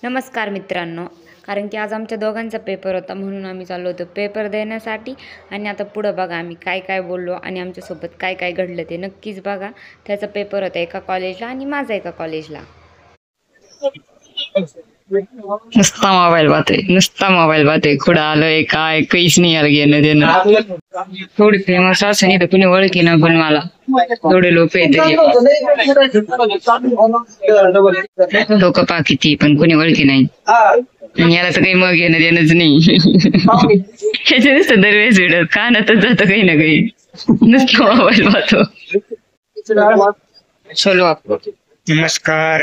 नमस्कार मित्रांनो, कारण की आज आमच्या दोघांचा पेपर होता म्हणून आम्ही चाललो होतो पेपर देण्यासाठी. आणि आता पुढं बघा आम्ही काय काय बोललो आणि आमच्यासोबत काय काय घडलं ते नक्कीच बघा. त्याचा पेपर होता एका कॉलेजला आणि माझा एका कॉलेजला. नुसता मोबाईल बाते खुडा आलोय काय काहीच नाही याला घेणं देणं. थोडी फेमस असं नाही तर कुणी ओळखी ना, पण मला थोडे लोक येते लोक पा किती पण कुणी ओळखी नाही आणि याला तर काही मग घेणं देणंच नाही. ह्याच्या नुसतं दरवेळेस व्हिडिओ कानातच जातं काही ना काही, नुसतं मोबाईल पाहतो. चलो आपण नमस्कार,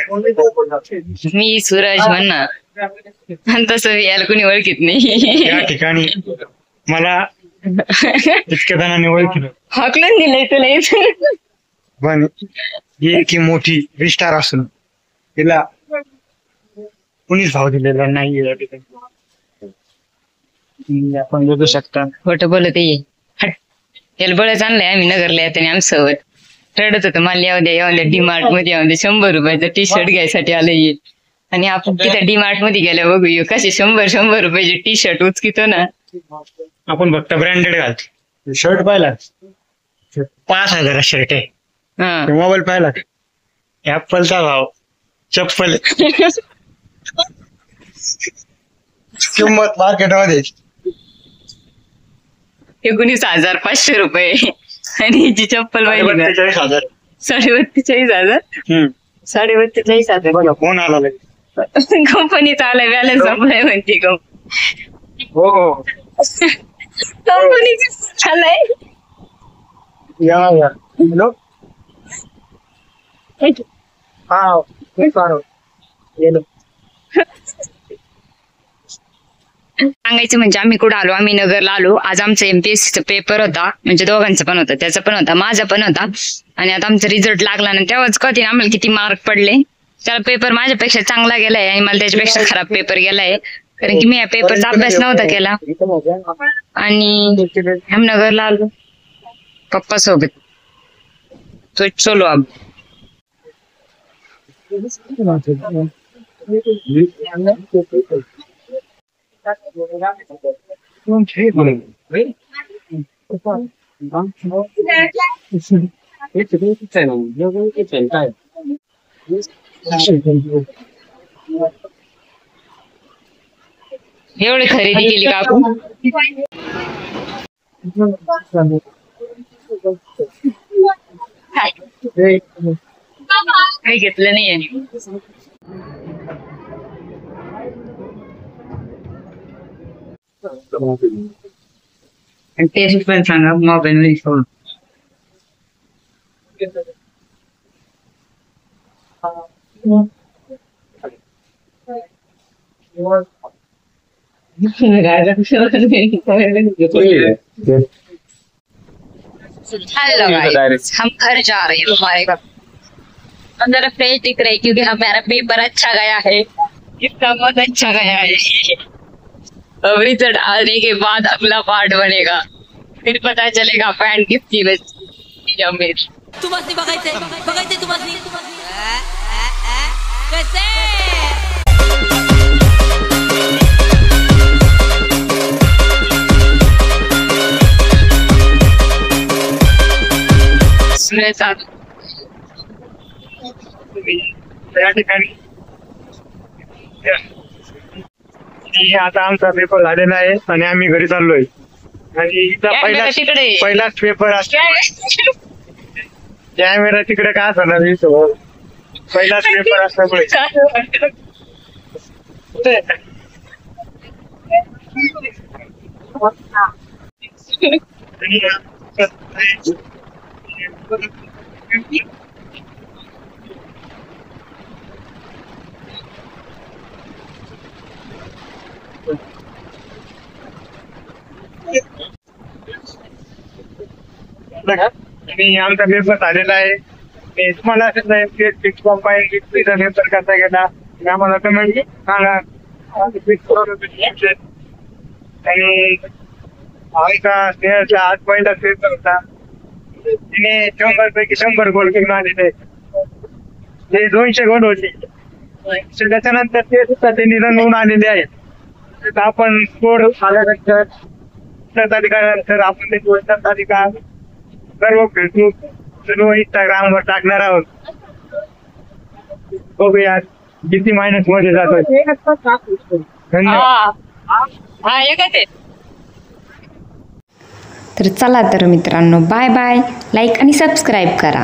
मी सूरज म्हणा आणि तसं याला कुणी ओळखीत नाही. या ठिकाणी मला इतक्या जणांनी ओळखलं, हाकलून दिलंय तुला. पण ही की मोठी विस्टार असून तिला कुणीच भाव दिलेला नाही. या ठिकाणी आपण बघू शकता. खोटं बोलत ये हट. याला बळच आणलंय आम्ही नगरला येताना आमच्यासोबत. रडत होतं मला येऊ द्या डीमार्ट मध्ये येऊ द्या, 100 रुपयाचा टी शर्ट घ्यायसाठी आलं ये. आणि आपण तिथे डीमार्ट मध्ये गेल्या बघू कसे 100 रुपयाचे टी शर्ट उचकितो ना. आपण फक्त ब्रँडेड घालतो. शर्ट पाहिला 5,000 शर्ट आहे. मोबाईल पाहिला ऍपलचा भाव चप्पल किंमत मार्केटमध्ये 19,500 रुपये आणि हिची चप्पल पाहिजे 42,000. 42,000. 42,000 बघा फोन आला लगेच. कंपनीचा आलाय, बॅलन्स संपलाय म्हणते हो कंपनीचा आलाय. या हॅलो हा येलो. सांगायचं म्हणजे आम्ही कुठं आलो, आम्ही नगरला आलो. आज आमचा MPSCचा पेपर होता, म्हणजे दोघांचा पण होता, त्याचा पण होता, माझा पण होता. आणि आता आमचा रिझल्ट लागला ना, तेव्हाच कधी आम्हाला किती मार्क पडले. त्याला पेपर माझ्यापेक्षा चांगला गेलाय आणि मला त्याच्यापेक्षा खराब पेपर गेलाय, कारण की मी या पेपरचा अभ्यास नव्हता केला. आणि हम नगरला आलो पप्पा सोबत. तो चलो अब एवढी खरेदी केली का आपण? काही घेतलं नाहीये. आणि टेस्ट पण सांगा मोबाईल मध्ये सोडून. हेलो गाइस, हम घर जा रहे हैं हमारे घर. अंदर फ्रेश दिख रही क्योंकि हमारा पेपर अच्छा गया है. इसका बहुत अच्छा गया है. अब रिजल्ट आने के बाद अगला पार्ट बनेगा, फिर पता चलेगा फैन किसकी बची अमीर. तुम्हारी बघायचंय तुम्हारी कैसे या ठिकाणी आता आमचा पेपर झालेला आहे आणि आम्ही घरी चाललोय. आणि इथं पहिलाच पेपर असतो. कॅमेरा तिकडे काय असणार, पहिलाच पेपर असल्यामुळे आणि आमचा पेपर झालेला आहे. तुम्हाला पेपर कसा गेला आम्हाला कमेंट सांगा. आणि आज पहिला पेपर होता. तिने 100 पैकी 100 गोल घेऊन आलेले. 200 गोल होते. त्याच्यानंतर ते सुद्धा त्यांनी रंगवून आलेले आहेत. तर आपण कोड आल्यानंतर अधिकाऱ्यानंतर आपण ते अधिकार सर्व फेसबुक सर्व इंस्टाग्रामवर टाकणार आहोत. बघूया किती मायनस मध्ये जातोय. धन्यवाद. हा एक आहे ते. तर चला तर मित्रांनो, बाय बाय. लाईक आणि सबस्क्राईब करा.